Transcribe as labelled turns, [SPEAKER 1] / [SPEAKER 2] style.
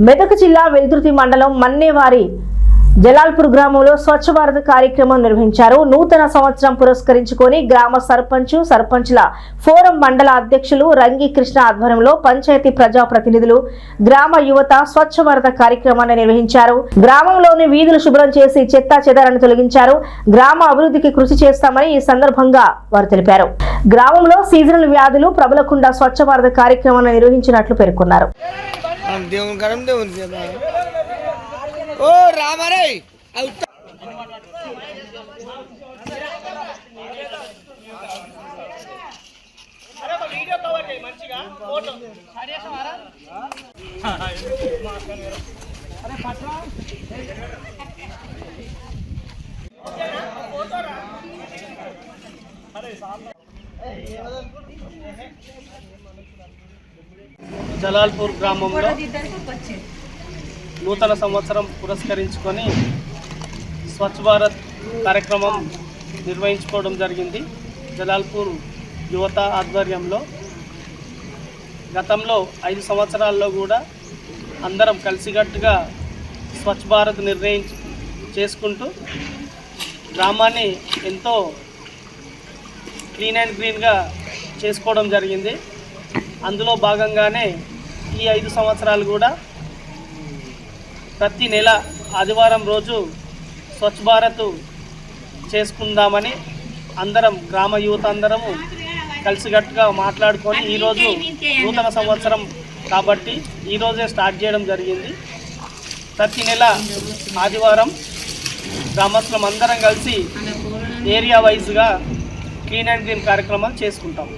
[SPEAKER 1] మెదక్ జిల్లా వెల్దుర్తి మండలం మన్నేవారి జలాల్పూర్ గ్రామంలో స్వచ్ఛ భారత్ కార్యక్రమం నిర్వహించారు. నూతన సంవత్సరం పురస్కరించుకొని గ్రామ సర్పంచ్ల ఫోరం మండల అధ్యక్షులు రంగి కృష్ణ ఆధ్వర్యంలో పంచాయతీ ప్రజాప్రతినిధులు, గ్రామ యువత స్వచ్ఛ భారత్ కార్యక్రమాన్ని నిర్వహించారు. గ్రామంలోని వీధులు శుభ్రం చేసి చెత్తా చెదారాన్ని తొలగించారు. గ్రామ అభివృద్ధికి కృషి చేస్తామని ఈ సందర్భంగా వారు తెలిపారు. గ్రామంలో సీజనల్ వ్యాధులు ప్రబలకుండా స్వచ్ఛ భారత్ కార్యక్రమాన్ని నిర్వహించినట్లు పేర్కొన్నారు.
[SPEAKER 2] ఓ రామరే
[SPEAKER 3] జలాల్పూర్ గ్రామంలో నూతన సంవత్సరం పురస్కరించుకొని స్వచ్ఛ భారత్ కార్యక్రమం నిర్వహించుకోవడం జరిగింది. జలాల్పూర్ యువత ఆధ్వర్యంలో గతంలో 5 సంవత్సరాల్లో కూడా అందరం కలిసికట్టుగా స్వచ్ఛ భారత్ చేసుకుంటూ గ్రామాన్ని ఎంతో క్లీన్ అండ్ గ్రీన్గా చేసుకోవడం జరిగింది. అందులో భాగంగానే ఈ 5 సంవత్సరాలు కూడా ప్రతి నెల ఆదివారం రోజు స్వచ్ఛ భారత్ చేసుకుందామని అందరం గ్రామ యువత అందరము కలిసికట్టుగా మాట్లాడుకొని ఈరోజు నూతన సంవత్సరం కాబట్టి ఈరోజే స్టార్ట్ చేయడం జరిగింది. ప్రతి నెల ఆదివారం గ్రామస్తులం అందరం కలిసి ఏరియా వైజ్గా క్లీన్ అండ్ గ్రీన్ కార్యక్రమాలు చేసుకుంటాం.